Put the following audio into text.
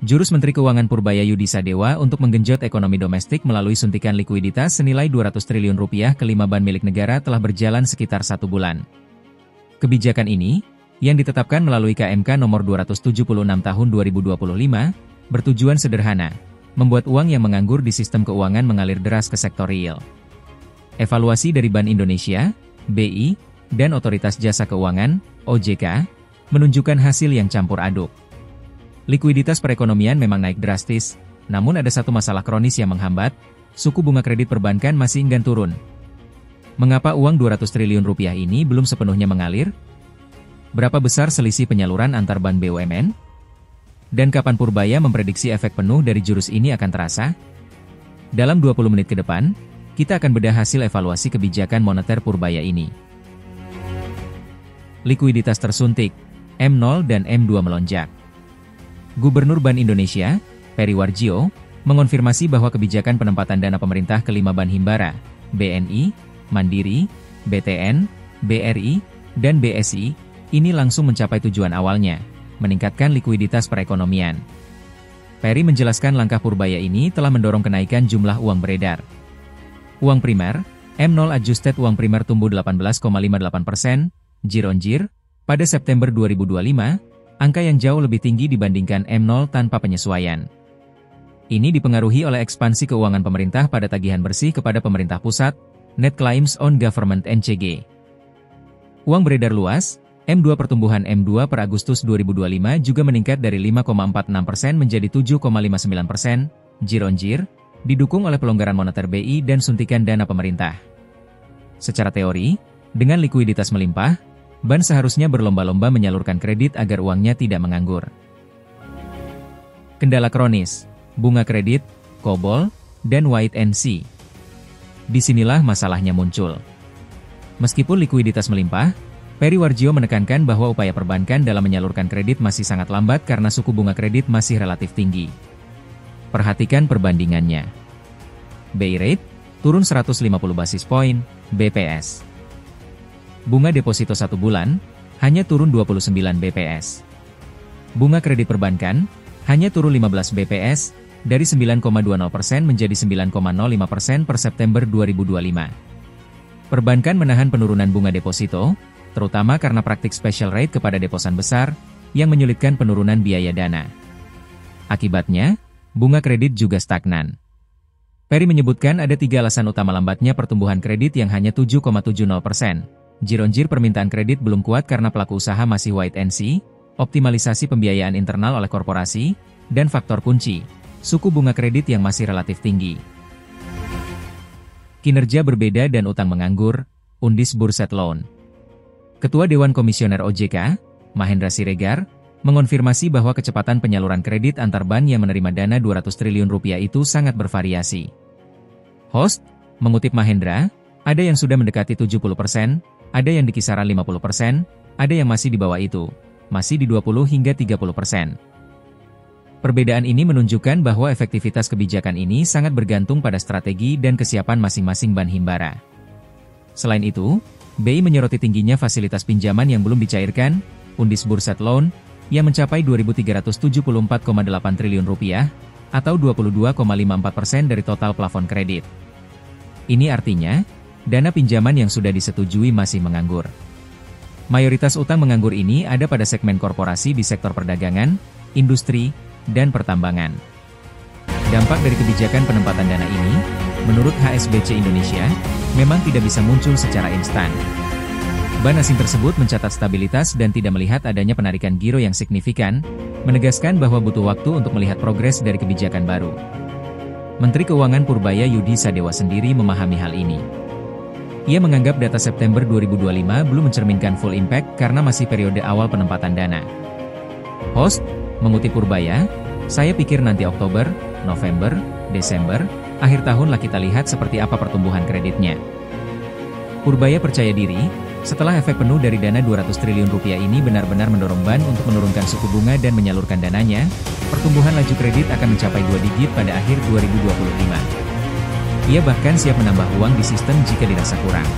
Jurus Menteri Keuangan Purbaya Yudi Sadewa untuk menggenjot ekonomi domestik melalui suntikan likuiditas senilai 200 triliun rupiah ke 5 bank milik negara telah berjalan sekitar 1 bulan. Kebijakan ini, yang ditetapkan melalui KMK nomor 276 tahun 2025, bertujuan sederhana, membuat uang yang menganggur di sistem keuangan mengalir deras ke sektor real. Evaluasi dari Bank Indonesia, BI, dan Otoritas Jasa Keuangan, OJK, menunjukkan hasil yang campur aduk. Likuiditas perekonomian memang naik drastis, namun ada satu masalah kronis yang menghambat, suku bunga kredit perbankan masih enggan turun. Mengapa uang 200 triliun rupiah ini belum sepenuhnya mengalir? Berapa besar selisih penyaluran antar bank BUMN? Dan kapan Purbaya memprediksi efek penuh dari jurus ini akan terasa? Dalam 20 menit ke depan, kita akan bedah hasil evaluasi kebijakan moneter Purbaya ini. Likuiditas tersuntik, M0 dan M2 melonjak. Gubernur Bank Indonesia, Peri Warjio, mengonfirmasi bahwa kebijakan penempatan dana pemerintah ke 5 bank himbara, BNI, Mandiri, BTN, BRI, dan BSI, ini langsung mencapai tujuan awalnya, meningkatkan likuiditas perekonomian. Peri menjelaskan langkah Purbaya ini telah mendorong kenaikan jumlah uang beredar. Uang primer, M0 adjusted uang primer tumbuh 18,58%, year-on-year, pada September 2025, angka yang jauh lebih tinggi dibandingkan M0 tanpa penyesuaian. Ini dipengaruhi oleh ekspansi keuangan pemerintah pada tagihan bersih kepada pemerintah pusat, Net Claims on Government NCG. Uang beredar luas, M2 pertumbuhan M2 per Agustus 2025 juga meningkat dari 5,46% menjadi 7,59%, year-on-year, didukung oleh pelonggaran moneter BI dan suntikan dana pemerintah. Secara teori, dengan likuiditas melimpah, bank seharusnya berlomba-lomba menyalurkan kredit agar uangnya tidak menganggur. Kendala kronis, bunga kredit, COBOL, dan wait and see. Disinilah masalahnya muncul. Meskipun likuiditas melimpah, Peri Warjio menekankan bahwa upaya perbankan dalam menyalurkan kredit masih sangat lambat karena suku bunga kredit masih relatif tinggi. Perhatikan perbandingannya. BI rate, turun 150 basis poin, BPS. Bunga deposito 1 bulan, hanya turun 29 BPS. Bunga kredit perbankan, hanya turun 15 BPS, dari 9,20% menjadi 9,05% per September 2025. Perbankan menahan penurunan bunga deposito, terutama karena praktik special rate kepada deposan besar, yang menyulitkan penurunan biaya dana. Akibatnya, bunga kredit juga stagnan. Peri menyebutkan ada 3 alasan utama lambatnya pertumbuhan kredit yang hanya 7,70%. Year-on-year permintaan kredit belum kuat karena pelaku usaha masih wait and see, optimalisasi pembiayaan internal oleh korporasi, dan faktor kunci, suku bunga kredit yang masih relatif tinggi. Kinerja berbeda dan utang menganggur, Undis Burset Loan. Ketua Dewan Komisioner OJK, Mahendra Siregar, mengonfirmasi bahwa kecepatan penyaluran kredit antar bank yang menerima dana 200 triliun rupiah itu sangat bervariasi. Host, mengutip Mahendra, ada yang sudah mendekati 70%, ada yang di kisaran 50%, ada yang masih di bawah itu, masih di 20 hingga 30%. Perbedaan ini menunjukkan bahwa efektivitas kebijakan ini sangat bergantung pada strategi dan kesiapan masing-masing bank himbara. Selain itu, BI menyoroti tingginya fasilitas pinjaman yang belum dicairkan, Undis Burset Loan, yang mencapai 2.374,8 triliun rupiah, atau 22,54% dari total plafon kredit. Ini artinya, dana pinjaman yang sudah disetujui masih menganggur. Mayoritas utang menganggur ini ada pada segmen korporasi di sektor perdagangan, industri, dan pertambangan. Dampak dari kebijakan penempatan dana ini, menurut HSBC Indonesia, memang tidak bisa muncul secara instan. Bank asing tersebut mencatat stabilitas dan tidak melihat adanya penarikan giro yang signifikan, menegaskan bahwa butuh waktu untuk melihat progres dari kebijakan baru. Menteri Keuangan Purbaya Yudi Sadewa sendiri memahami hal ini. Ia menganggap data September 2025 belum mencerminkan full impact karena masih periode awal penempatan dana. Host, mengutip Purbaya, saya pikir nanti Oktober, November, Desember, akhir tahun lah kita lihat seperti apa pertumbuhan kreditnya. Purbaya percaya diri, setelah efek penuh dari dana 200 triliun rupiah ini benar-benar mendorong bank untuk menurunkan suku bunga dan menyalurkan dananya, pertumbuhan laju kredit akan mencapai 2 digit pada akhir 2025. Ia bahkan siap menambah uang di sistem jika dirasa kurang.